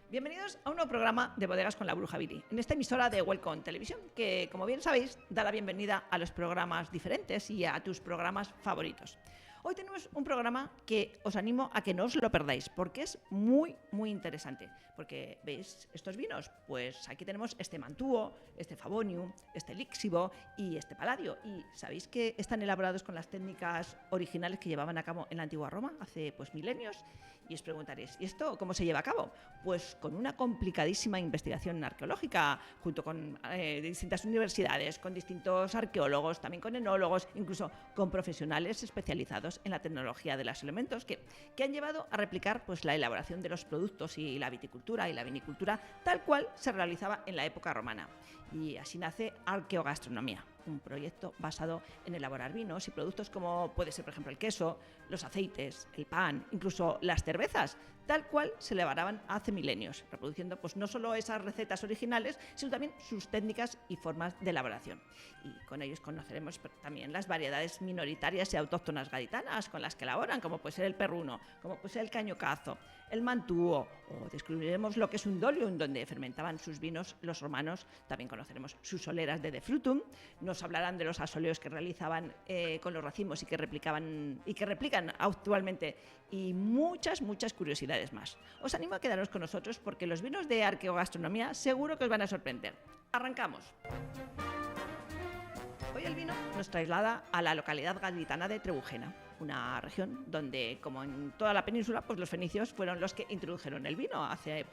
Bienvenidos a un nuevo programa de Bodegas con la Bruja Viri, en esta emisora de Welcome Televisión, que, como bien sabéis, da la bienvenida a los programas diferentes y a tus programas favoritos. Hoy tenemos un programa que os animo a que no os lo perdáis, porque es muy, muy interesante. Porque, ¿veis estos vinos? Pues aquí tenemos este Mantuo, este Favonium, este Lixivo y este Palladio. Y sabéis que están elaborados con las técnicas originales que llevaban a cabo en la antigua Roma hace milenios. Y os preguntaréis, ¿y esto cómo se lleva a cabo? Pues con una complicadísima investigación arqueológica, junto con distintas universidades, con distintos arqueólogos, también con enólogos, incluso con profesionales especializados en la tecnología de los elementos, que han llevado a replicar pues, la elaboración de los productos y la viticultura y la vinicultura tal cual se realizaba en la época romana. Y así nace Arqueogastronomía, un proyecto basado en elaborar vinos y productos como puede ser, por ejemplo, el queso, los aceites, el pan, incluso las cervezas, tal cual se elaboraban hace milenios, reproduciendo pues no solo esas recetas originales, sino también sus técnicas y formas de elaboración. Y con ellos conoceremos también las variedades minoritarias y autóctonas gaditanas con las que elaboran, como puede ser el perruno, como puede ser el cañocazo, el mantuo, o descubriremos lo que es un dolium, donde fermentaban sus vinos los romanos. También conoceremos sus soleras de frutum. Nos hablarán de los asoleos que realizaban con los racimos y que replican actualmente, y muchas curiosidades más. Os animo a quedaros con nosotros porque los vinos de Arqueogastronomía seguro que os van a sorprender. ¡Arrancamos! Hoy el vino nos traslada a la localidad gaditana de Trebujena, una región donde, como en toda la península, pues los fenicios fueron los que introdujeron el vino hace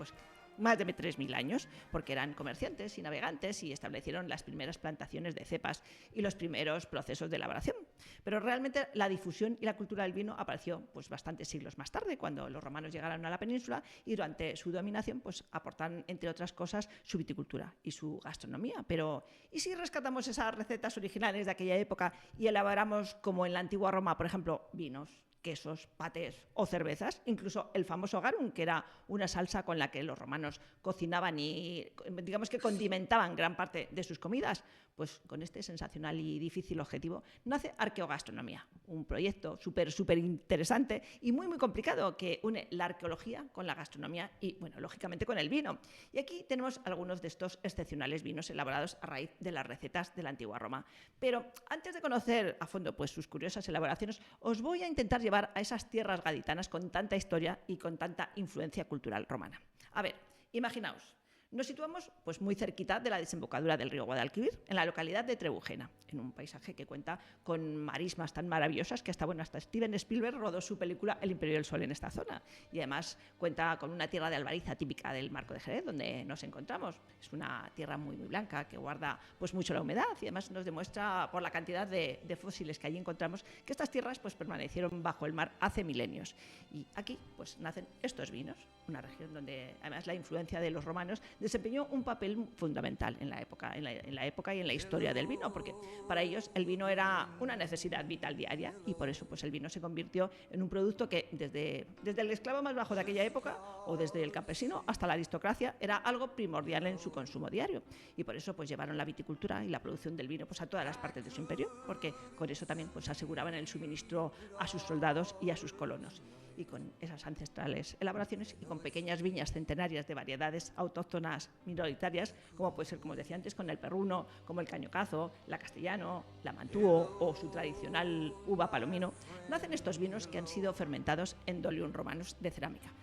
más de 3.000 años, porque eran comerciantes y navegantes y establecieron las primeras plantaciones de cepas y los primeros procesos de elaboración. Pero realmente la difusión y la cultura del vino apareció pues bastantes siglos más tarde, cuando los romanos llegaron a la península y durante su dominación pues aportan, entre otras cosas, su viticultura y su gastronomía. Pero ¿y si rescatamos esas recetas originales de aquella época y elaboramos, como en la antigua Roma, por ejemplo, vinos, quesos, patés o cervezas, incluso el famoso garum, que era una salsa con la que los romanos cocinaban y, digamos, que condimentaban gran parte de sus comidas? Pues con este sensacional y difícil objetivo nace Arqueogastronomía, un proyecto súper interesante y muy complicado que une la arqueología con la gastronomía y, bueno, lógicamente con el vino. Y aquí tenemos algunos de estos excepcionales vinos elaborados a raíz de las recetas de la antigua Roma. Pero antes de conocer a fondo pues, sus curiosas elaboraciones, os voy a intentar llevar a esas tierras gaditanas con tanta historia y con tanta influencia cultural romana. A ver, imaginaos. Nos situamos pues, muy cerquita de la desembocadura del río Guadalquivir, en la localidad de Trebujena, en un paisaje que cuenta con marismas tan maravillosas que hasta Steven Spielberg rodó su película El Imperio del Sol en esta zona. Y además cuenta con una tierra de albariza típica del Marco de Jerez, donde nos encontramos. Es una tierra muy blanca que guarda pues, mucho la humedad y además nos demuestra por la cantidad de fósiles que allí encontramos que estas tierras pues, permanecieron bajo el mar hace milenios. Y aquí pues, nacen estos vinos, una región donde además la influencia de los romanos desempeñó un papel fundamental en la época y en la historia del vino, porque para ellos el vino era una necesidad vital diaria y por eso pues, el vino se convirtió en un producto que desde el esclavo más bajo de aquella época o desde el campesino hasta la aristocracia era algo primordial en su consumo diario. Y por eso pues, llevaron la viticultura y la producción del vino pues, a todas las partes de su imperio, porque con eso también pues, aseguraban el suministro a sus soldados y a sus colonos. Y con esas ancestrales elaboraciones y con pequeñas viñas centenarias de variedades autóctonas minoritarias, como puede ser, como decía antes, con el perruno, como el cañocazo, la castellano, la mantuo o su tradicional uva palomino, nacen estos vinos que han sido fermentados en dolium romanos de cerámica,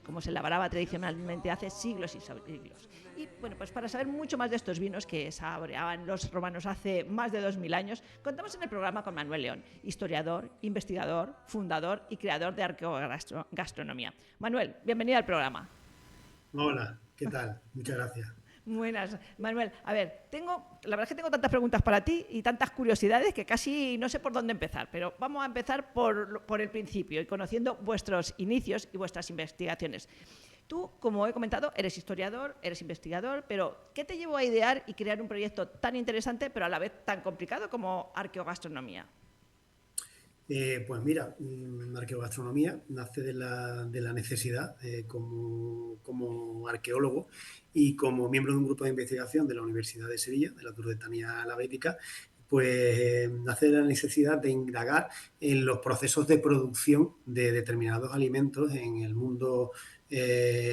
como se elaboraba tradicionalmente hace siglos y siglos. Y bueno, pues para saber mucho más de estos vinos que saboreaban los romanos hace más de 2.000 años, contamos en el programa con Manuel León, historiador, investigador, fundador y creador de Arqueogastronomía. Manuel, bienvenido al programa. Hola, ¿qué tal? Muchas gracias. Buenas, Manuel. A ver, la verdad es que tengo tantas preguntas para ti y tantas curiosidades que casi no sé por dónde empezar, pero vamos a empezar por el principio y conociendo vuestros inicios y vuestras investigaciones. Tú, como he comentado, eres historiador, eres investigador, pero ¿qué te llevó a idear y crear un proyecto tan interesante pero a la vez tan complicado como Arqueogastronomía? Pues mira, la arqueogastronomía nace de la necesidad como arqueólogo y como miembro de un grupo de investigación de la Universidad de Sevilla, de la Turdetanía La Bética, pues nace de la necesidad de indagar en los procesos de producción de determinados alimentos en el mundo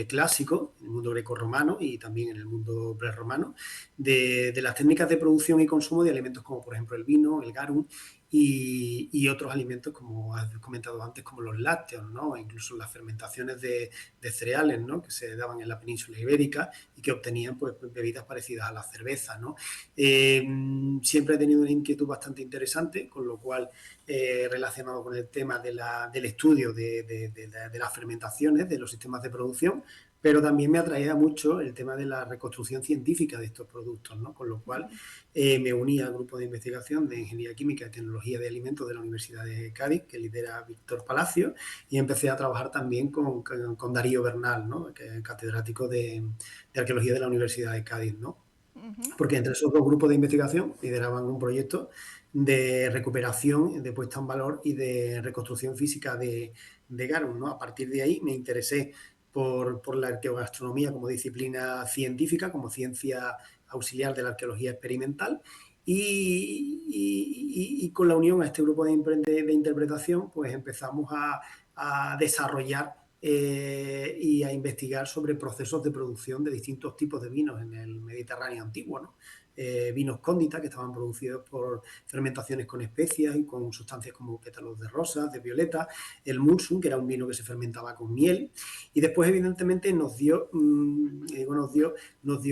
clásico, en el mundo grecorromano y también en el mundo prerromano, de las técnicas de producción y consumo de alimentos como por ejemplo el vino, el garum y otros alimentos como has comentado antes, como los lácteos, ¿no? E incluso las fermentaciones de cereales, ¿no? Que se daban en la península ibérica y que obtenían pues, bebidas parecidas a la cerveza, ¿no? Siempre he tenido una inquietud bastante interesante, con lo cual relacionado con el tema del estudio de las fermentaciones, de los sistemas de producción, pero también me atraía mucho el tema de la reconstrucción científica de estos productos, ¿no? Con lo cual me uní al grupo de investigación de Ingeniería Química y Tecnología de Alimentos de la Universidad de Cádiz, que lidera Víctor Palacio, y empecé a trabajar también con Darío Bernal, ¿no? Que es catedrático de Arqueología de la Universidad de Cádiz, ¿no? Porque entre esos dos grupos de investigación lideraban un proyecto de recuperación, de puesta en valor y de reconstrucción física de garum, ¿no? A partir de ahí me interesé por la arqueogastronomía como disciplina científica, como ciencia auxiliar de la arqueología experimental y con la unión a este grupo de interpretación pues empezamos a desarrollar y a investigar sobre procesos de producción de distintos tipos de vinos en el Mediterráneo antiguo, ¿no? Vinos cóndita que estaban producidos por fermentaciones con especias y con sustancias como pétalos de rosas, de violeta, el mulsum, que era un vino que se fermentaba con miel, y después evidentemente nos dio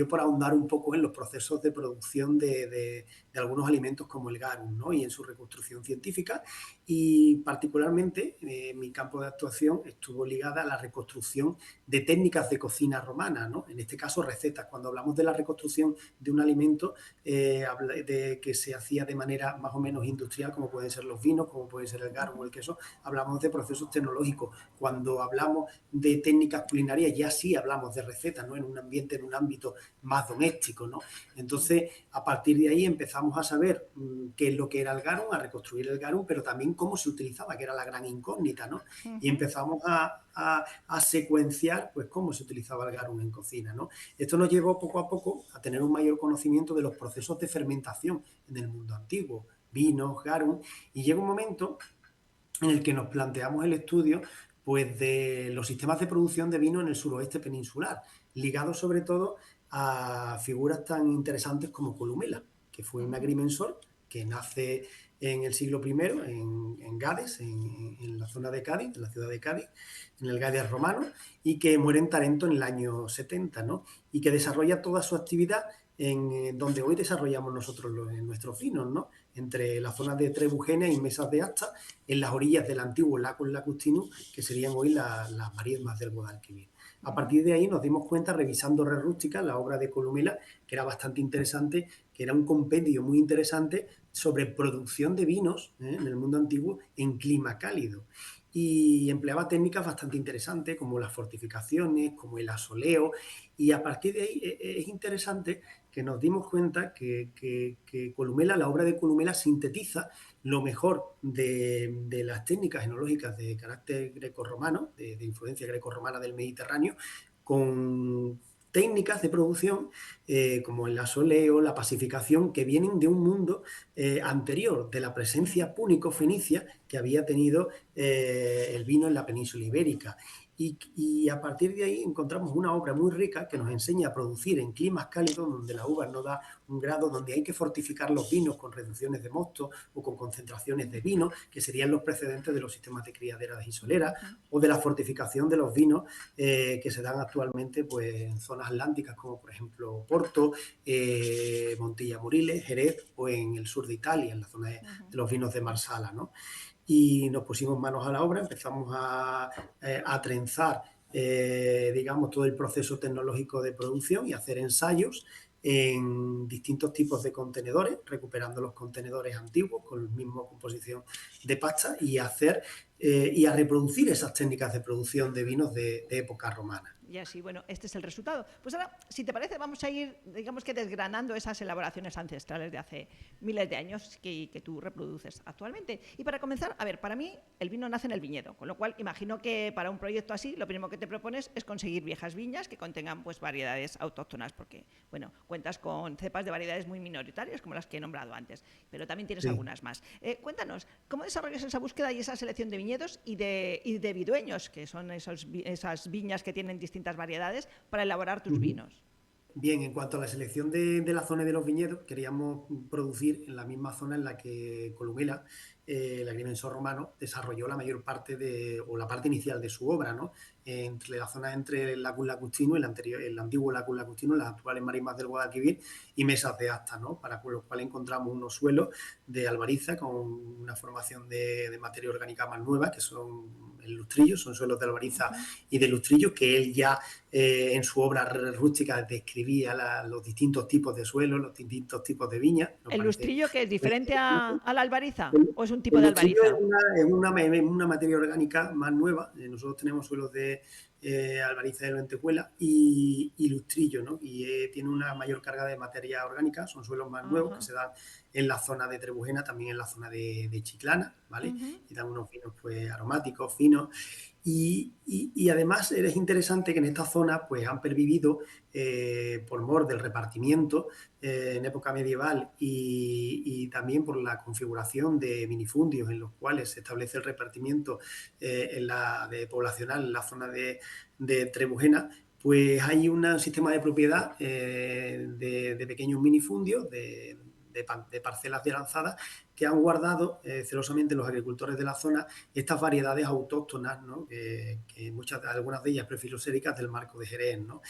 por ahondar un poco en los procesos de producción de algunos alimentos como el garum, ¿no? Y en su reconstrucción científica, y particularmente mi campo de actuación estuvo ligada a la reconstrucción de técnicas de cocina romana, ¿no? En este caso recetas. Cuando hablamos de la reconstrucción de un alimento que se hacía de manera más o menos industrial, como pueden ser los vinos, como puede ser el garum o el queso, hablamos de procesos tecnológicos. Cuando hablamos de técnicas culinarias ya sí hablamos de recetas, ¿no? En un ambiente, en un ámbito más doméstico, ¿no? Entonces, a partir de ahí empezamos a saber qué es lo que era el garum, a reconstruir el garum, pero también cómo se utilizaba, que era la gran incógnita, ¿no? Y empezamos a secuenciar pues cómo se utilizaba el garum en cocina, ¿no? Esto nos llevó poco a poco a tener un mayor conocimiento de los procesos de fermentación en el mundo antiguo, vinos, garum, y llega un momento en el que nos planteamos el estudio pues, de los sistemas de producción de vino en el suroeste peninsular, ligados sobre todo a figuras tan interesantes como Columela, que fue un agrimensor que nace en el siglo I en Gades, en la zona de Cádiz, en la ciudad de Cádiz, en el Gades romano, y que muere en Tarento en el año 70, ¿no? Y que desarrolla toda su actividad en donde hoy desarrollamos nosotros en nuestros vinos, ¿no? Entre la zona de Trebujena y Mesas de Asta, en las orillas del antiguo Lacus Lacustinus, que serían hoy las marismas del Guadalquivir. A partir de ahí nos dimos cuenta, revisando Res Rústica, la obra de Columela, que era bastante interesante, que era un compendio muy interesante sobre producción de vinos en el mundo antiguo en clima cálido. Y empleaba técnicas bastante interesantes como las fortificaciones, como el asoleo, y a partir de ahí es interesante que nos dimos cuenta que Columela, la obra de Columela sintetiza lo mejor de las técnicas enológicas de carácter grecorromano, de influencia grecorromana del Mediterráneo, con técnicas de producción como el asoleo, la pacificación, que vienen de un mundo anterior, de la presencia púnico-fenicia que había tenido el vino en la península ibérica. Y a partir de ahí encontramos una obra muy rica que nos enseña a producir en climas cálidos donde la uva no da un grado, donde hay que fortificar los vinos con reducciones de mosto o con concentraciones de vino, que serían los precedentes de los sistemas de criaderas y soleras, o de la fortificación de los vinos que se dan actualmente pues, en zonas atlánticas como por ejemplo Porto, Montilla Moriles, Jerez o en el sur de Italia, en la zona de los vinos de Marsala, ¿no? Y nos pusimos manos a la obra, empezamos a trenzar, digamos, todo el proceso tecnológico de producción y hacer ensayos en distintos tipos de contenedores, recuperando los contenedores antiguos con la misma composición de pasta y a reproducir esas técnicas de producción de vinos de época romana. Y así, bueno, este es el resultado. Pues ahora, si te parece, vamos a ir, digamos que desgranando esas elaboraciones ancestrales de hace miles de años que tú reproduces actualmente. Y para comenzar, a ver, para mí el vino nace en el viñedo, con lo cual imagino que para un proyecto así lo primero que te propones es conseguir viejas viñas que contengan pues variedades autóctonas, porque, bueno, cuentas con cepas de variedades muy minoritarias, como las que he nombrado antes, pero también tienes Sí. algunas más. Cuéntanos, ¿cómo desarrollas esa búsqueda y esa selección de viñedos y de vidueños, que son esas viñas que tienen distintas variedades, para elaborar tus Ujú. vinos? Bien, en cuanto a la selección de la zona de los viñedos, queríamos producir en la misma zona en la que Columela, el agrimensor romano, desarrolló la mayor parte o la parte inicial de su obra, ¿no? Entre la zona entre el Lacus Lacustino, el antiguo Lacus Lacustino, las actuales marismas del Guadalquivir y mesas de asta, ¿no? Para con lo cual encontramos unos suelos de albariza con una formación de materia orgánica más nueva, que son el lustrillo, son suelos de albariza y de lustrillo, que él ya en su obra rústica describía los distintos tipos de suelos, los distintos tipos de viñas. Nos ¿El parece lustrillo que es muy diferente interesante. a la albariza El, o es un tipo el de lustrillo albariza? es una materia orgánica más nueva. Nosotros tenemos suelos de albariza de lentejuela y lustrillo, ¿no? Y tiene una mayor carga de materia orgánica. Son suelos más nuevos que Ajá. se dan en la zona de Trebujena, también en la zona de Chiclana, ¿vale? Ujú. Y dan unos vinos pues aromáticos, finos. Y además es interesante que en esta zona pues han pervivido por mor del repartimiento en época medieval y también por la configuración de minifundios en los cuales se establece el repartimiento poblacional en la zona de Trebujena, pues hay un sistema de propiedad de pequeños minifundios, de parcelas de lanzadas que han guardado celosamente los agricultores de la zona estas variedades autóctonas, ¿no? Que algunas de ellas prefiloséricas del marco de Jerez, ¿no?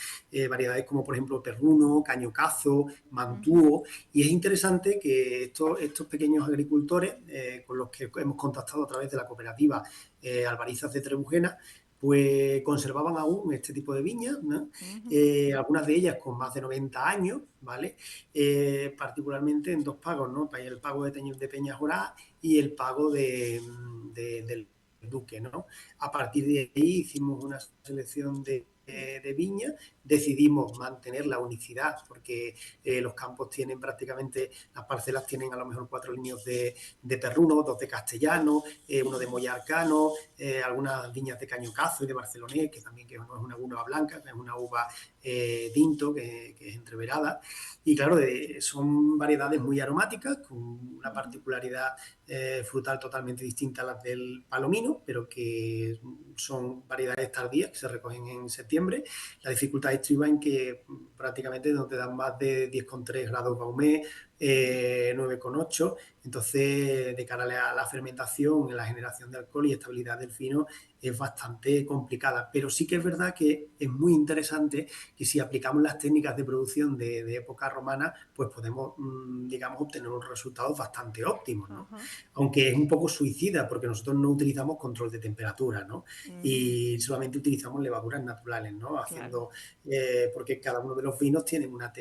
Variedades como por ejemplo perruno, cañocazo, Ujú. mantúo, y es interesante que estos pequeños agricultores con los que hemos contactado a través de la cooperativa Albarizas de Trebujena, pues conservaban aún este tipo de viñas, ¿no? Ujú. Algunas de ellas con más de 90 años, ¿vale? Particularmente en dos pagos, ¿no? El pago de Peñajorá y el pago del Duque, ¿no? A partir de ahí hicimos una selección de viñas, decidimos mantener la unicidad porque los campos tienen prácticamente, las parcelas tienen a lo mejor 4 líneas de perruno, 2 de castellano, uno de mollarcano, algunas viñas de cañocazo y de barcelonés, que también que no es una uva blanca, que es una uva tinto, que es entreverada. Y claro, son variedades muy aromáticas, con una particularidad frutal totalmente distinta a las del palomino, pero que son variedades tardías que se recogen en septiembre. La dificultad estriba en que prácticamente no te dan más de 10,3 grados Baumé, 9,8. Entonces, de cara a la fermentación, la generación de alcohol y estabilidad del vino es bastante complicada. Pero sí que es verdad que es muy interesante que si aplicamos las técnicas de producción de época romana, pues podemos, digamos, obtener unos resultados bastante óptimos, ¿no? Ajá. Aunque es un poco suicida porque nosotros no utilizamos control de temperatura, ¿no? Ujú. Y solamente utilizamos levaduras naturales, ¿no? Claro. Porque cada uno de los vinos tiene una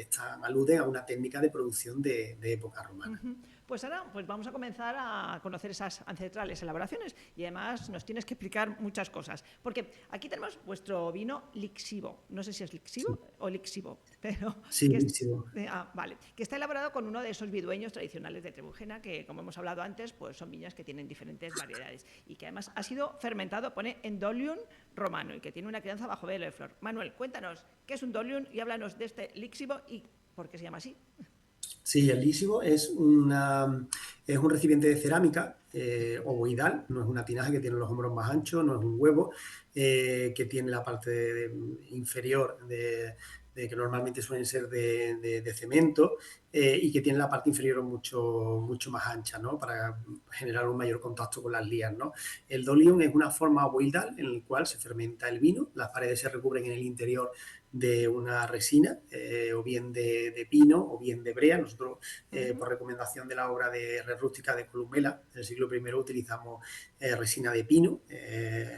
aluden a una técnica de producción de época romana. Ujú. Pues ahora pues vamos a comenzar a conocer esas ancestrales elaboraciones y además nos tienes que explicar muchas cosas. Porque aquí tenemos vuestro vino Lixivo. No sé si es Lixivo Sí, o Lixivo, pero sí, que, buenísimo. vale, que está elaborado con uno de esos vidueños tradicionales de Trebujena que, como hemos hablado antes, pues son viñas que tienen diferentes variedades y que además ha sido fermentado, pone en Dolium romano y que tiene una crianza bajo velo de flor. Manuel, cuéntanos qué es un Dolium y háblanos de este Lixivo y por qué se llama así. Sí, el lísigo es un recipiente de cerámica ovoidal, no es una tinaja que tiene los hombros más anchos, no es un huevo, que tiene la parte inferior que normalmente suelen ser de cemento y que tiene la parte inferior mucho, mucho más ancha, ¿no? Para generar un mayor contacto con las lías, ¿no? El dolium es una forma ovoidal en la cual se fermenta el vino, las paredes se recubren en el interior de una resina, o bien de pino o bien de brea. Nosotros, Ujú. por recomendación de la obra de Red Rústica de Columela, del siglo I, utilizamos resina de pino.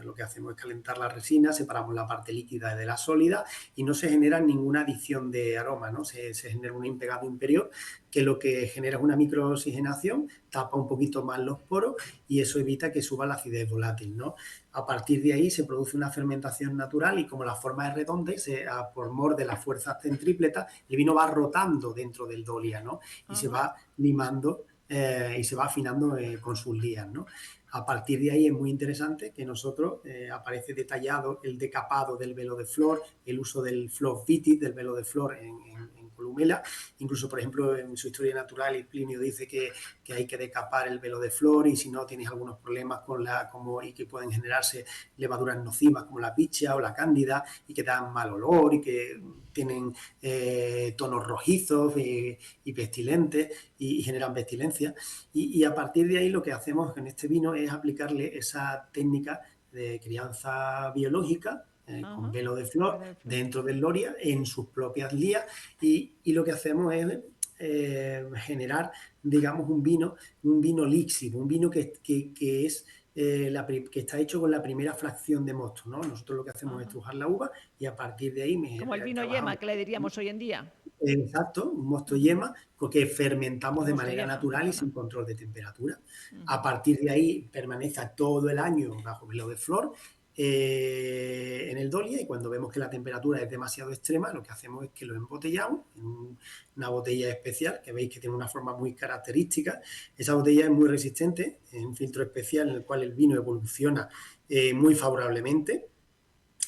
Lo que hacemos es calentar la resina, separamos la parte líquida de la sólida y no se genera ninguna adición de aroma, ¿no? Se genera un impegado inferior suelo, que lo que genera es una microoxigenación, tapa un poquito más los poros y eso evita que suba la acidez volátil, ¿no? A partir de ahí se produce una fermentación natural y como la forma es redonda, por mor de las fuerzas centrípetas, el vino va rotando dentro del dolia, ¿no? Y se va limando y se va afinando con sus lías, ¿no? A partir de ahí es muy interesante que nosotros aparece detallado el decapado del velo de flor, el uso del flor vitis, del velo de flor en Columela. Incluso, por ejemplo, en su historia natural, Plinio dice que hay que decapar el velo de flor y si no tienes algunos problemas y que pueden generarse levaduras nocivas como la pichia o la cándida y que dan mal olor y que tienen tonos rojizos y pestilentes y generan pestilencia. Y a partir de ahí lo que hacemos en este vino es aplicarle esa técnica de crianza biológica con velo de flor dentro del loria en sus propias lías y lo que hacemos es generar, digamos, un vino líxido, un vino que es que está hecho con la primera fracción de mosto, ¿no? Nosotros lo que hacemos es estrujar la uva y a partir de ahí como el vino trabajamos. yema, que le diríamos hoy en día. Exacto, un mosto yema que fermentamos de manera yema, natural y perdona. sin control de temperatura. A partir de ahí permanece todo el año bajo velo de flor en el dolia y cuando vemos que la temperatura es demasiado extrema, lo que hacemos es que lo embotellamos en una botella especial que veis que tiene una forma muy característica. Esa botella es muy resistente, es un filtro especial en el cual el vino evoluciona muy favorablemente.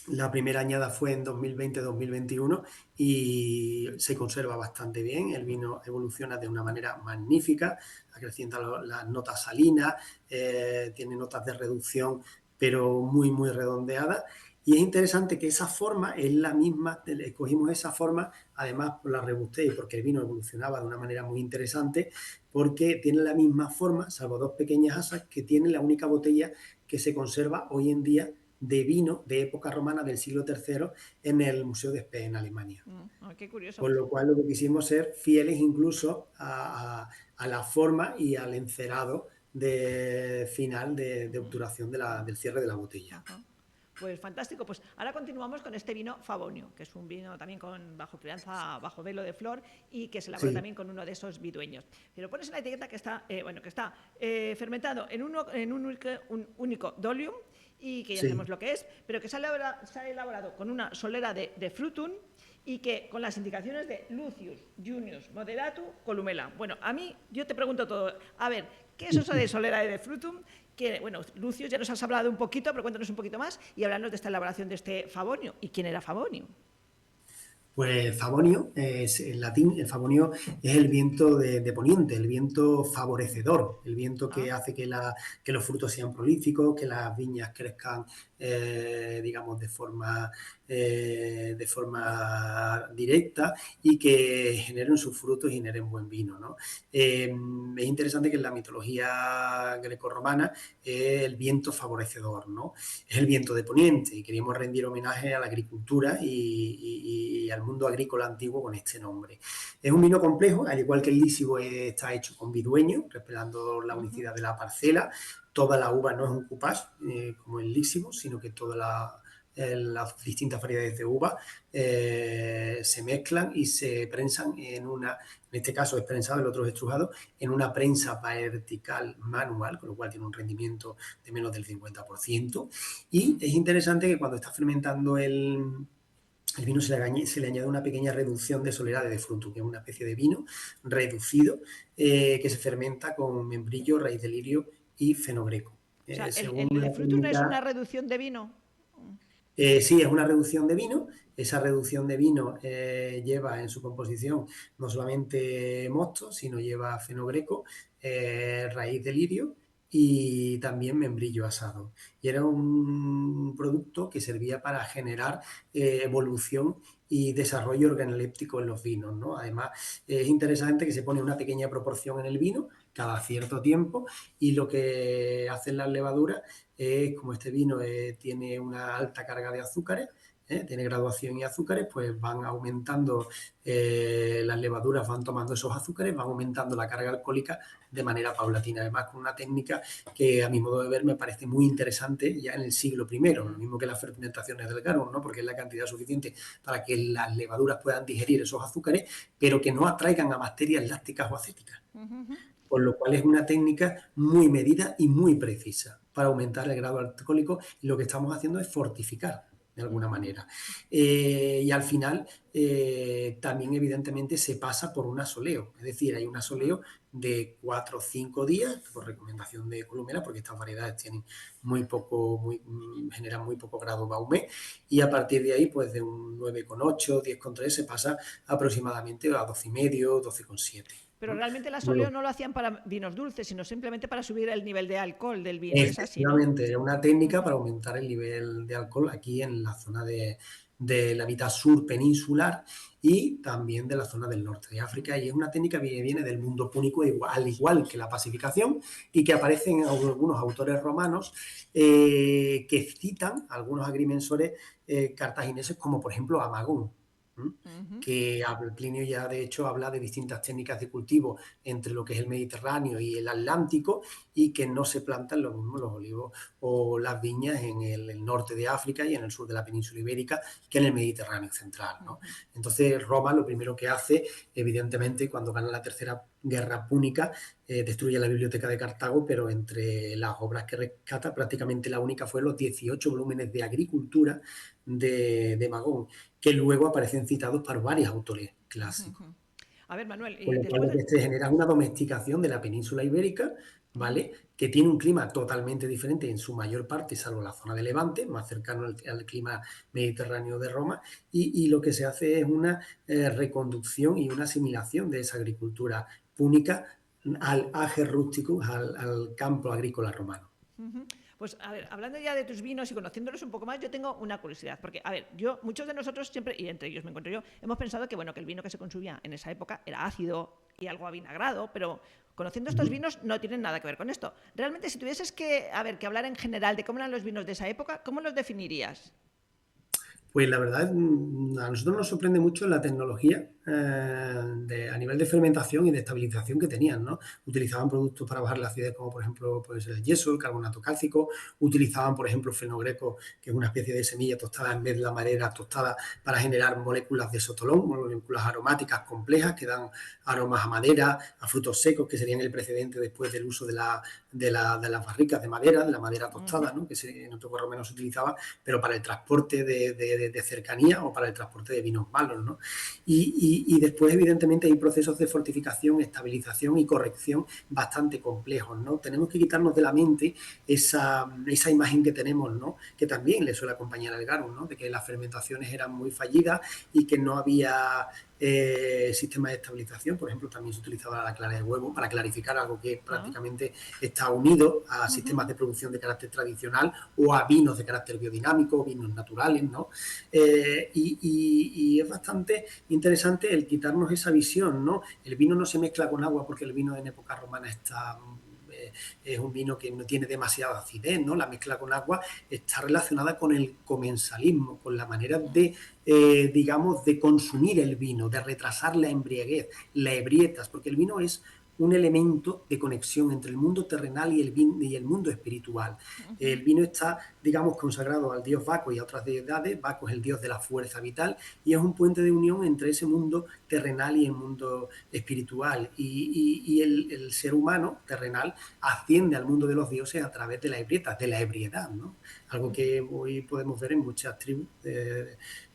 La primera añada fue en 2020-2021 y se conserva bastante bien. El vino evoluciona de una manera magnífica, acrecienta las notas salinas, tiene notas de reducción, pero muy, muy redondeadas. Y es interesante que esa forma es la misma, escogimos esa forma, además por la robustez y porque el vino evolucionaba de una manera muy interesante, porque tiene la misma forma, salvo dos pequeñas asas, que tiene la única botella que se conserva hoy en día de vino de época romana del siglo III en el Museo de Spee en Alemania. Qué curioso. Con lo cual lo que quisimos ser fieles incluso a la forma y al encerado final de obturación del cierre de la botella. Pues fantástico. Pues ahora continuamos con este vino Favonio, que es un vino también bajo crianza, bajo velo de flor y que se elabora también con uno de esos vidueños. Pero pones en la etiqueta que está, fermentado en un único dolium y que ya sabemos lo que es, pero que se ha elaborado con una solera de frutum y que con las indicaciones de Lucius, Junius, Moderatu, Columela. Bueno, yo te pregunto todo. A ver, ¿qué es eso de solera de frutum? Que, bueno, Lucius ya nos has hablado un poquito, pero cuéntanos un poquito más y háblanos de esta elaboración de este Favonio. ¿Y quién era Favonio? Pues Favonio, en latín, el Favonio es el viento de poniente, el viento favorecedor, el viento que hace que los frutos sean prolíficos, que las viñas crezcan, digamos, de forma directa y que generen sus frutos y generen buen vino, ¿no? Es interesante que en la mitología grecorromana es el viento favorecedor, ¿no? Es el viento de poniente y queríamos rendir homenaje a la agricultura y al mundo agrícola antiguo con este nombre. Es un vino complejo, al igual que el lísigo está hecho con vidueño, respetando la unicidad de la parcela. Toda la uva no es un cupage como el lísigo, sino que todas las distintas variedades de uva se mezclan y se prensan en este caso es prensado, el otro es estrujado, en una prensa vertical manual, con lo cual tiene un rendimiento de menos del 50%. Y es interesante que cuando está fermentando el vino se le añade una pequeña reducción de solerade de fruto, que es una especie de vino reducido que se fermenta con membrillo, raíz de lirio y fenogreco. O sea, Según el la de frutum no es técnica, una reducción de vino. sí, es una reducción de vino. Esa reducción de vino lleva en su composición no solamente mosto, sino lleva fenogreco, raíz de lirio y también membrillo asado. Y era un producto que servía para generar evolución y desarrollo organoléptico en los vinos, ¿no? Además, es interesante que se pone una pequeña proporción en el vino cada cierto tiempo y lo que hacen las levaduras es, como este vino tiene una alta carga de azúcares, tiene graduación y azúcares, pues van aumentando, las levaduras van tomando esos azúcares, van aumentando la carga alcohólica de manera paulatina. Además, con una técnica que a mi modo de ver me parece muy interesante ya en el siglo I, lo mismo que las fermentaciones del garum, ¿no? Porque es la cantidad suficiente para que las levaduras puedan digerir esos azúcares, pero que no atraigan a bacterias lácticas o acéticas. Por lo cual es una técnica muy medida y muy precisa para aumentar el grado alcohólico, y lo que estamos haciendo es fortificar de alguna manera. Y al final también evidentemente se pasa por un asoleo, es decir, hay un asoleo de 4 o 5 días por recomendación de Columela, porque estas variedades tienen generan muy poco grado Baumé, y a partir de ahí pues de un 9,8, 10,3 se pasa aproximadamente a 12,5, 12,7. Pero realmente el asoleo no lo hacían para vinos dulces, sino simplemente para subir el nivel de alcohol del vino. Es así, ¿no? Efectivamente, es una técnica para aumentar el nivel de alcohol aquí en la zona de la mitad sur peninsular y también de la zona del norte de África. Y es una técnica que viene del mundo púnico, al igual que la pacificación, y que aparece en algunos autores romanos que citan a algunos agrimensores cartagineses, como por ejemplo a Magón. Que Plinio ya de hecho habla de distintas técnicas de cultivo entre lo que es el Mediterráneo y el Atlántico, y que no se plantan lo mismo los olivos o las viñas en el norte de África y en el sur de la península ibérica que en el Mediterráneo central, ¿no? Entonces Roma lo primero que hace, evidentemente, cuando gana la tercera guerra púnica, destruye la biblioteca de Cartago, pero entre las obras que rescata prácticamente la única fue los 18 volúmenes de agricultura de Magón, que luego aparecen citados por varios autores clásicos. A ver, Manuel, Con lo cual lo que se genera es una domesticación de la península ibérica, ¿vale? Que tiene un clima totalmente diferente en su mayor parte, salvo la zona de Levante, más cercano al clima mediterráneo de Roma, y lo que se hace es una reconducción y una asimilación de esa agricultura púnica al ager rústico, al campo agrícola romano. Pues a ver, hablando ya de tus vinos y conociéndolos un poco más, yo tengo una curiosidad, porque a ver, muchos de nosotros siempre, y entre ellos me encuentro yo, hemos pensado que bueno, que el vino que se consumía en esa época era ácido y algo avinagrado, pero conociendo estos vinos no tienen nada que ver con esto. Realmente, si tuvieses que hablar en general de cómo eran los vinos de esa época, ¿cómo los definirías? Pues la verdad, a nosotros nos sorprende mucho la tecnología a nivel de fermentación y de estabilización que tenían, ¿no? Utilizaban productos para bajar la acidez, como por ejemplo pues el yeso, el carbonato cálcico. Utilizaban, por ejemplo, fenogreco, que es una especie de semilla tostada en vez de la madera tostada, para generar moléculas de sotolón, moléculas aromáticas complejas que dan aromas a madera, a frutos secos, que serían el precedente después del uso de las barricas de la madera tostada, ¿no? Que en otro por lo menos se utilizaba, pero para el transporte de cercanía o para el transporte de vinos malos, ¿no? Y después, evidentemente, hay procesos de fortificación, estabilización y corrección bastante complejos, ¿no? Tenemos que quitarnos de la mente esa imagen que tenemos, ¿no? Que también le suele acompañar al garum, ¿no? De que las fermentaciones eran muy fallidas y que no había sistemas de estabilización. Por ejemplo, también se utilizaba la clara de huevo para clarificar algo que prácticamente está unido a sistemas de producción de carácter tradicional o a vinos de carácter biodinámico, vinos naturales, ¿no? Y es bastante interesante el quitarnos esa visión, ¿no? El vino no se mezcla con agua porque el vino en época romana es un vino que no tiene demasiada acidez, ¿no? La mezcla con agua está relacionada con el comensalismo, con la manera de, digamos, de consumir el vino, de retrasar la embriaguez, la ebrietas, porque el vino es un elemento de conexión entre el mundo terrenal y el mundo espiritual. El vino está, digamos, consagrado al dios Baco y a otras deidades. Baco es el dios de la fuerza vital y es un puente de unión entre ese mundo terrenal y el mundo espiritual. Y el ser humano terrenal asciende al mundo de los dioses a través de la ebriedad, ¿no? Algo que hoy podemos ver en muchas tribus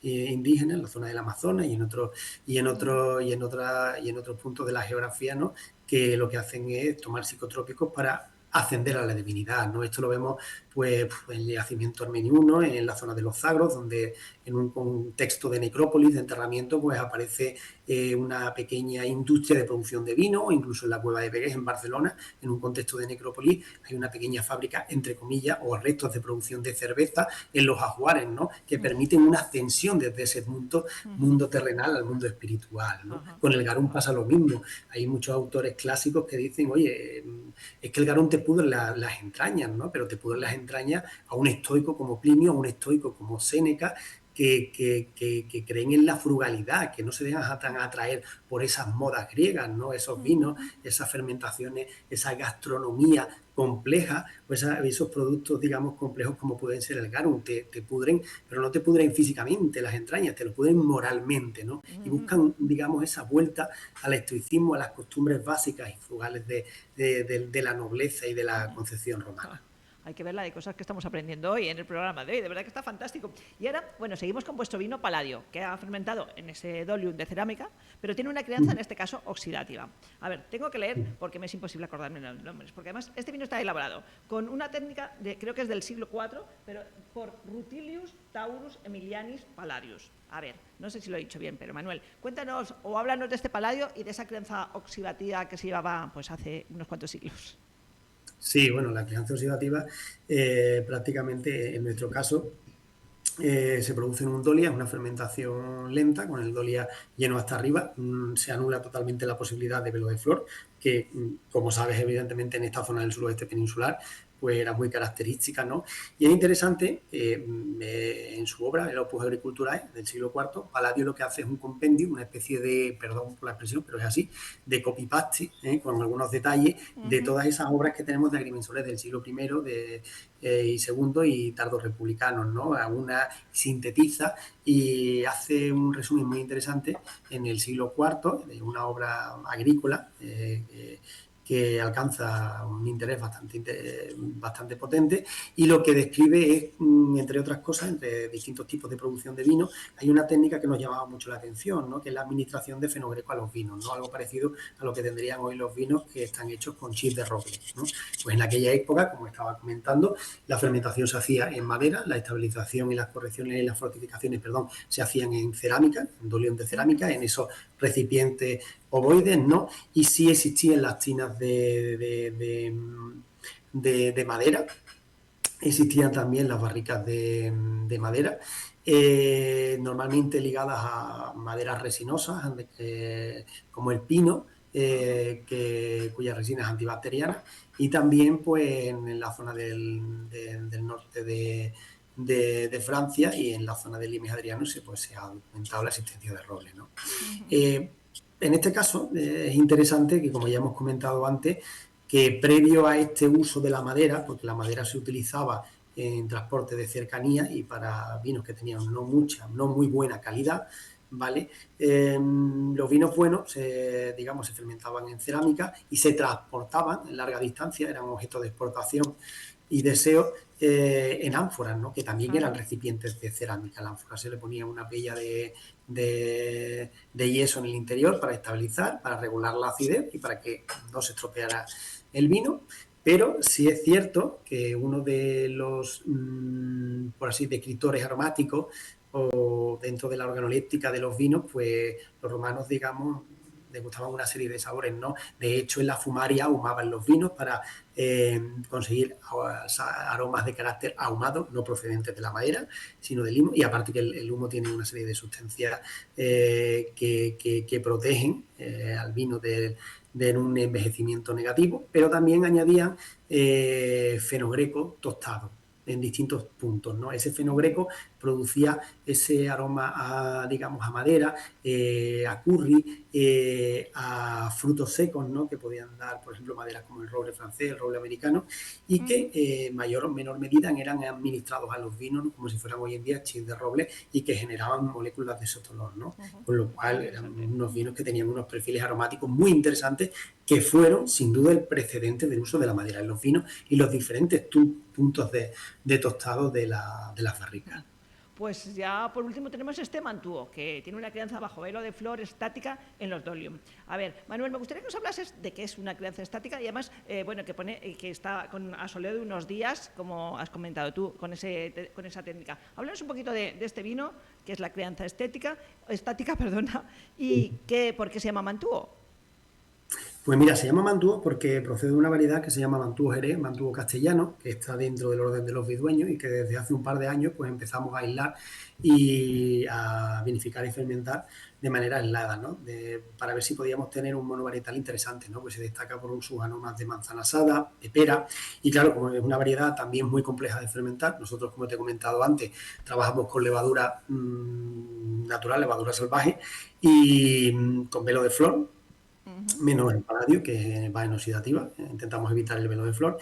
indígenas, en la zona del Amazonas y en otros puntos de la geografía, ¿no? Que lo que hacen es tomar psicotrópicos para ascender a la divinidad, ¿no? Esto lo vemos pues en el yacimiento armenio 1, en la zona de los Zagros, donde en un contexto de necrópolis, de enterramiento, pues aparece una pequeña industria de producción de vino, o incluso en la cueva de Pegués, en Barcelona, en un contexto de necrópolis, hay una pequeña fábrica, entre comillas, o restos de producción de cerveza en los ajuares, ¿no? Que permiten una ascensión desde ese mundo terrenal al mundo espiritual, ¿no? Con el garum pasa lo mismo. Hay muchos autores clásicos que dicen, oye, es que el garum te pudre las entrañas, ¿no? Pero te pudre las entrañas a un estoico como Plinio, a un estoico como Séneca, que creen en la frugalidad, que no se dejan tan atraer por esas modas griegas, ¿no? Esos vinos, esas fermentaciones, esa gastronomía compleja, pues esos productos, digamos, complejos como pueden ser el garum, te pudren, pero no te pudren físicamente las entrañas, te lo pudren moralmente, ¿no? Y buscan, digamos, esa vuelta al estoicismo, a las costumbres básicas y frugales de la nobleza y de la concepción romana. Hay que ver la de cosas que estamos aprendiendo hoy en el programa de hoy, de verdad que está fantástico. Y ahora, bueno, seguimos con vuestro vino Palladio, que ha fermentado en ese dolium de cerámica, pero tiene una crianza, en este caso, oxidativa. A ver, tengo que leer porque me es imposible acordarme los nombres, porque además este vino está elaborado con una técnica, creo que es del siglo IV, pero por Rutilius Taurus Emilianus Palladius. A ver, no sé si lo he dicho bien, pero Manuel, cuéntanos o háblanos de este Palladio y de esa crianza oxidativa que se llevaba pues hace unos cuantos siglos. Sí, bueno, la crianza oxidativa prácticamente en nuestro caso se produce en un dolia, es una fermentación lenta, con el dolia lleno hasta arriba, se anula totalmente la posibilidad de velo de flor, que como sabes evidentemente en esta zona del suroeste peninsular pues era muy característica, ¿no? Y es interesante, en su obra, el Opus Agriculturae del siglo IV, Palladio lo que hace es un compendio, una especie de, perdón por la expresión, pero es así, de copy-paste, con algunos detalles de todas esas obras que tenemos de agrimensores del siglo I y segundo y tardos republicanos, ¿no? Una sintetiza y hace un resumen muy interesante en el siglo IV de una obra agrícola que alcanza un interés bastante potente y lo que describe es, entre otras cosas, entre distintos tipos de producción de vino, hay una técnica que nos llamaba mucho la atención, ¿no? Que es la administración de fenogreco a los vinos, ¿no? Algo parecido a lo que tendrían hoy los vinos que están hechos con chis de roble, ¿no? Pues en aquella época, como estaba comentando, la fermentación se hacía en madera, la estabilización y las correcciones y las fortificaciones, se hacían en cerámica, en dolión de cerámica, en esos recipientes ovoides, ¿no? Y sí existían las tinas de madera, existían también las barricas de madera, normalmente ligadas a maderas resinosas, como el pino, cuya resina es antibacteriana, y también pues en la zona del norte de Francia y en la zona del Limes Adriano pues, se ha documentado la existencia de roble, ¿no? En este caso es interesante que, como ya hemos comentado antes, que previo a este uso de la madera, porque la madera se utilizaba en transporte de cercanía y para vinos que tenían no muy buena calidad, ¿vale? Los vinos buenos se fermentaban en cerámica y se transportaban en larga distancia, eran objeto de exportación y deseo en ánforas, ¿no? Que también eran recipientes de cerámica. A la ánfora se le ponía una pella de yeso en el interior para estabilizar, para regular la acidez y para que no se estropeara el vino. Pero sí es cierto que uno de los, por así, descriptores aromáticos o dentro de la organoléptica de los vinos, pues los romanos, digamos, les gustaban una serie de sabores, ¿no? De hecho, en la fumaria ahumaban los vinos para conseguir aromas de carácter ahumado, no procedentes de la madera, sino del limo. Y aparte que el humo tiene una serie de sustancias que protegen al vino de un envejecimiento negativo, pero también añadían fenogreco tostado en distintos puntos, ¿no? Ese fenogreco producía ese aroma a madera, a curry, a frutos secos, ¿no? Que podían dar, por ejemplo, maderas como el roble francés, el roble americano, y que en mayor o menor medida eran administrados a los vinos, ¿no? Como si fueran hoy en día chis de roble y que generaban moléculas de sotolón, ¿no? Con lo cual eran unos vinos que tenían unos perfiles aromáticos muy interesantes que fueron, sin duda, el precedente del uso de la madera en los vinos y los diferentes puntos de tostado de las barricas. Pues ya por último tenemos este Mantuo, que tiene una crianza bajo velo de flor estática en los dolium. A ver, Manuel, me gustaría que nos hablases de qué es una crianza estática y además, que está con asoleo de unos días, como has comentado tú, con esa técnica. Háblanos un poquito de este vino, que es la crianza estática, y por qué se llama Mantuo. Pues mira, se llama Mantuo porque procede de una variedad que se llama Mantuo Jerez, Mantuo castellano, que está dentro del orden de los vidueños y que desde hace un par de años pues empezamos a aislar y a vinificar y fermentar de manera aislada, ¿no? Para ver si podíamos tener un monovarietal interesante, ¿no? Pues se destaca por sus aromas de manzana asada, de pera, y claro, como es una variedad también muy compleja de fermentar, nosotros, como te he comentado antes, trabajamos con levadura natural, levadura salvaje, y con velo de flor, Ujú. menos el paladio, que va en oxidativa, intentamos evitar el velo de flor.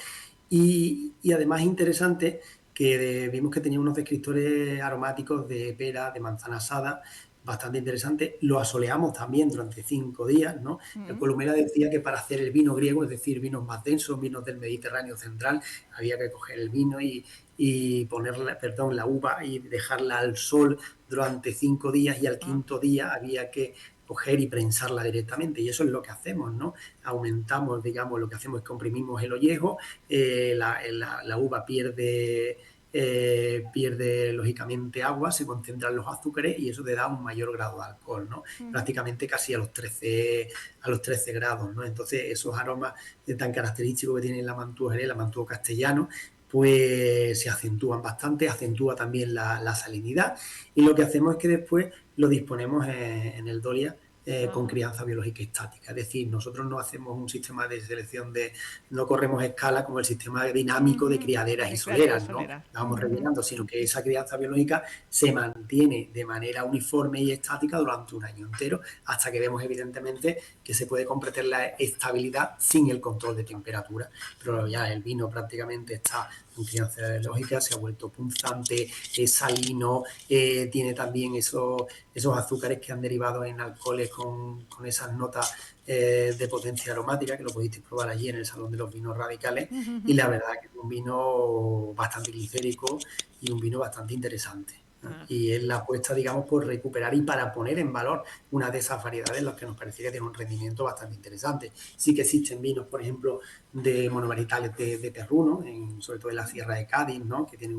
Y además es interesante que vimos que tenía unos descriptores aromáticos de pera, de manzana asada, bastante interesante. Lo asoleamos también durante 5 días, ¿no? El Mm. Columela decía que para hacer el vino griego, es decir, vinos más densos, vinos del Mediterráneo central, había que coger el vino y ponerla, perdón, la uva y dejarla al sol durante 5 días y al Ah. quinto día había que coger y prensarla directamente, y eso es lo que hacemos, ¿no? Aumentamos, digamos, lo que hacemos es comprimimos el ollejo, la uva pierde lógicamente agua, se concentran los azúcares y eso te da un mayor grado de alcohol, ¿no? Ujú. Prácticamente casi a los 13 grados, ¿no? Entonces esos aromas tan característicos que tiene la Mantua Jerez, la Mantua castellano, pues se acentúan bastante, acentúa también la salinidad, y lo que hacemos es que después lo disponemos en el DOLIA con Ajá. crianza biológica estática. Es decir, nosotros no hacemos un sistema de selección no corremos escala como el sistema dinámico de Ujú. criaderas y De criaderas soleras, ¿no? soleras. La vamos Ujú. rellenando, sino que esa crianza biológica se mantiene de manera uniforme y estática durante un año entero, hasta que vemos evidentemente que se puede comprometer la estabilidad sin el control de temperatura. Pero ya el vino prácticamente está en crianza biológica, se ha vuelto punzante, es salino, tiene también esos azúcares que han derivado en alcoholes con esas notas de potencia aromática, que lo pudisteis probar allí en el Salón de los Vinos Radicales, y Ujú. la verdad que es un vino bastante glicérico y un vino bastante interesante. Ah. Y es la apuesta, digamos, por recuperar y para poner en valor una de esas variedades en las que nos parecía que tiene un rendimiento bastante interesante. Sí que existen vinos, por ejemplo, de monovarietales de perruno, sobre todo en la Sierra de Cádiz, ¿no? Que tienen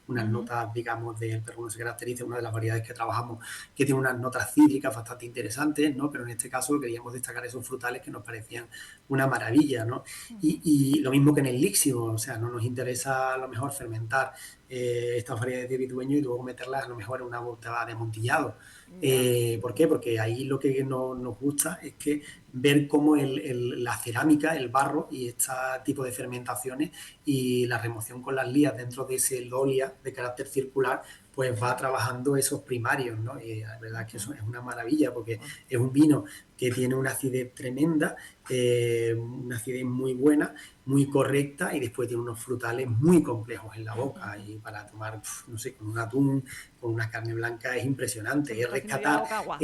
unas Ujú. notas, digamos, del perruno se caracteriza, una de las variedades que trabajamos, que tiene unas notas cítricas bastante interesantes, ¿no? Pero en este caso queríamos destacar esos frutales que nos parecían una maravilla, ¿no? Ujú. Y lo mismo que en el líxido, o sea, no nos interesa a lo mejor fermentar estas variedades de vidueño y luego meterlas a lo mejor en una bota de amontillado. Ya. ¿Por qué? Porque ahí lo que nos gusta es que ver cómo la cerámica, el barro y este tipo de fermentaciones y la remoción con las lías dentro de ese lolia de carácter circular, pues va trabajando esos primarios, ¿no? Y la verdad es que eso Ujú. es una maravilla porque Bueno. es un vino que tiene una acidez tremenda, una acidez muy buena, muy correcta, y después tiene unos frutales muy complejos en la boca y para tomar, no sé, con un atún, con una carne blanca es Se impresionante. me Es está haciendo ya la rescatar boca agua.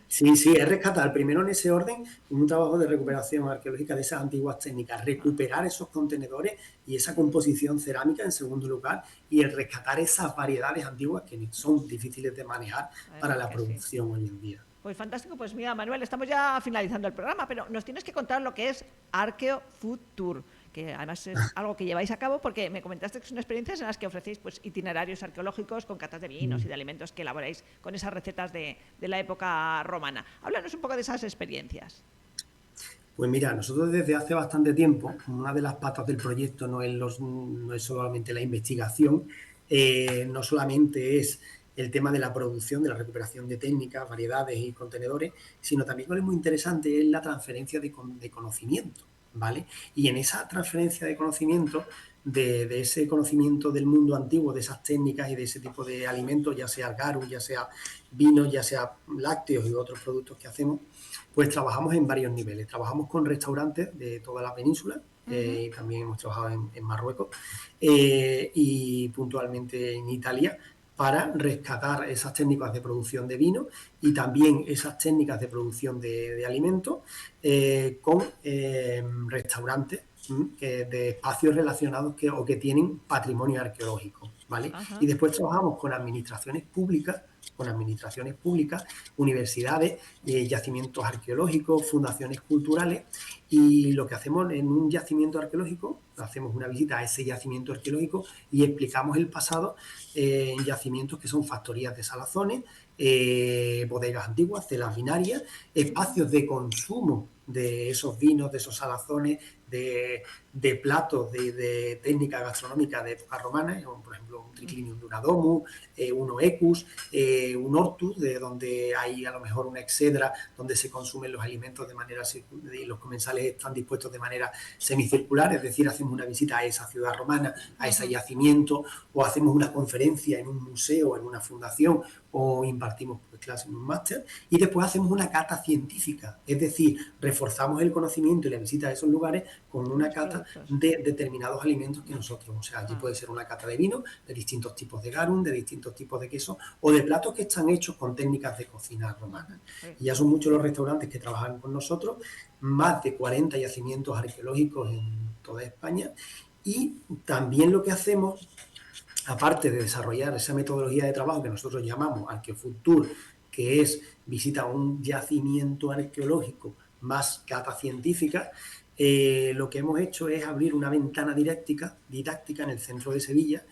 Sí, sí, es rescatar primero en ese orden un trabajo de recuperación arqueológica de esas antiguas técnicas, Ah. recuperar esos contenedores y esa composición cerámica en segundo lugar, y el rescatar esas variedades antiguas que son difíciles de manejar La para verdad la que sí. producción hoy en día. Pues fantástico, pues mira, Manuel, estamos ya finalizando el programa, pero nos tienes que contar lo que es Arqueo Food Tour, que además es algo que lleváis a cabo porque me comentaste que son experiencias en las que ofrecéis pues, itinerarios arqueológicos con catas de vinos y de alimentos que elaboráis con esas recetas de la época romana. Háblanos un poco de esas experiencias. Pues mira, nosotros desde hace bastante tiempo, una de las patas del proyecto no es solamente la investigación, no solamente es el tema de la producción, de la recuperación de técnicas, variedades y contenedores, sino también lo que es muy interesante es la transferencia de conocimiento, ¿vale? Y en esa transferencia de conocimiento, de ese conocimiento del mundo antiguo, de esas técnicas y de ese tipo de alimentos, ya sea garum, ya sea vinos, ya sea lácteos y otros productos que hacemos, pues trabajamos en varios niveles. Trabajamos con restaurantes de toda la península, Ujú. y también hemos trabajado en Marruecos, y puntualmente en Italia, para rescatar esas técnicas de producción de vino y también esas técnicas de producción de alimentos, con restaurantes de espacios relacionados o que tienen patrimonio arqueológico, ¿vale? Y Ajá. después trabajamos con administraciones públicas, universidades, yacimientos arqueológicos, fundaciones culturales, y lo que hacemos en un yacimiento arqueológico, hacemos una visita a ese yacimiento arqueológico y explicamos el pasado en yacimientos que son factorías de salazones, bodegas antiguas, celas binarias, espacios de consumo de esos vinos, de esos salazones, de platos de técnica gastronómica de época romana, como por ejemplo un triclinium de una domus, un oecus, un hortus, de donde hay a lo mejor una exedra donde se consumen los alimentos de manera circular y los comensales están dispuestos de manera semicircular, es decir, hacemos una visita a esa ciudad romana, a ese yacimiento, o hacemos una conferencia en un museo, en una fundación, o impartimos clases en un máster, y después hacemos una cata científica, es decir, reforzamos el conocimiento y la visita a esos lugares con una cata de determinados alimentos que nosotros, o sea, allí puede ser una cata de vino, de distintos tipos de garum, de distintos tipos de queso, o de platos que están hechos con técnicas de cocina romana. Y ya son muchos los restaurantes que trabajan con nosotros, más de 40 yacimientos arqueológicos en toda España, y también lo que hacemos, aparte de desarrollar esa metodología de trabajo que nosotros llamamos Arqueofood Tour, que es visita a un yacimiento arqueológico más cata científica, lo que hemos hecho es abrir una ventana didáctica en el centro de Sevilla,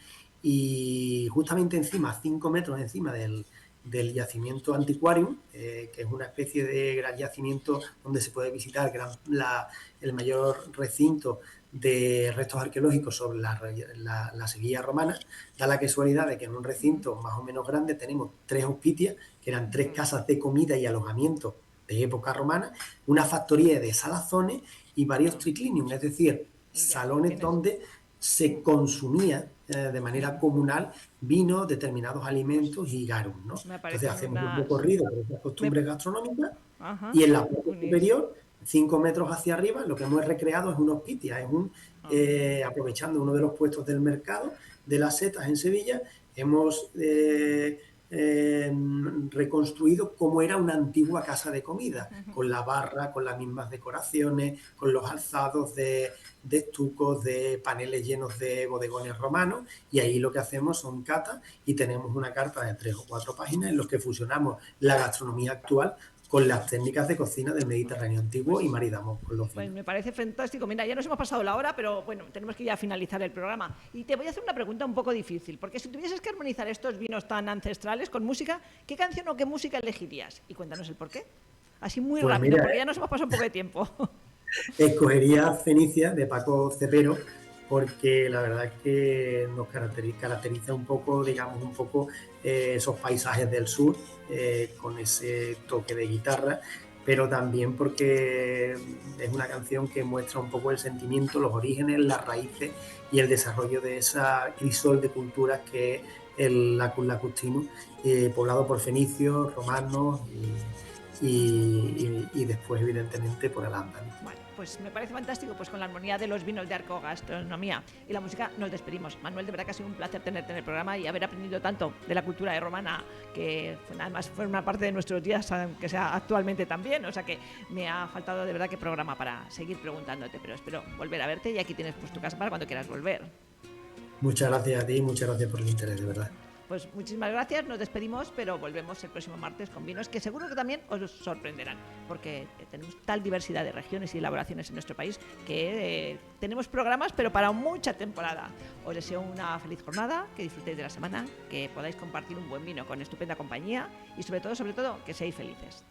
y justamente encima, 5 metros encima del yacimiento Antiquarium, que es una especie de gran yacimiento donde se puede visitar el mayor recinto de restos arqueológicos sobre la Sevilla romana. Da la casualidad de que en un recinto más o menos grande tenemos 3 hospitias, que eran 3 casas de comida y alojamiento de época romana, una factoría de salazones y varios triclinium, es decir, salones donde se consumía de manera comunal vino, determinados alimentos y garum, ¿no? Entonces hacemos un recorrido por esas costumbres gastronómicas, y en la parte superior, 5 metros hacia arriba, lo que hemos recreado es una hospitia, aprovechando uno de los puestos del mercado de las setas en Sevilla, hemos reconstruido cómo era una antigua casa de comida, con la barra, con las mismas decoraciones, con los alzados de estucos, de paneles llenos de bodegones romanos, y ahí lo que hacemos son catas, y tenemos una carta de 3 o 4 páginas en los que fusionamos la gastronomía actual con las técnicas de cocina del Mediterráneo antiguo y maridamos con los vinos. Pues me parece fantástico. Mira, ya nos hemos pasado la hora, pero bueno, tenemos que ya finalizar el programa. Y te voy a hacer una pregunta un poco difícil, porque si tuvieses que armonizar estos vinos tan ancestrales con música, ¿qué canción o qué música elegirías? Y cuéntanos el porqué. Así muy rápido, porque ya nos hemos pasado un poco de tiempo. Escogería Fenicia, de Paco Cepero, porque la verdad es que nos caracteriza un poco, digamos, esos paisajes del sur, con ese toque de guitarra, pero también porque es una canción que muestra un poco el sentimiento, los orígenes, las raíces y el desarrollo de esa crisol de culturas que es el Lacus Lacustinus, poblado por fenicios, romanos y después, evidentemente, por Al-Ándalus. Vale, pues me parece fantástico, pues con la armonía de los vinos de Arcogastronomía y la música nos despedimos. Manuel, de verdad que ha sido un placer tenerte en el programa y haber aprendido tanto de la cultura romana, que además fue una parte de nuestros días, aunque sea actualmente también, o sea que me ha faltado de verdad que programa para seguir preguntándote, pero espero volver a verte, y aquí tienes pues tu casa para cuando quieras volver. Muchas gracias a ti, muchas gracias por el interés, de verdad. Pues muchísimas gracias, nos despedimos, pero volvemos el próximo martes con vinos que seguro que también os sorprenderán, porque tenemos tal diversidad de regiones y elaboraciones en nuestro país que tenemos programas, pero para mucha temporada. Os deseo una feliz jornada, que disfrutéis de la semana, que podáis compartir un buen vino con estupenda compañía y sobre todo, que seáis felices.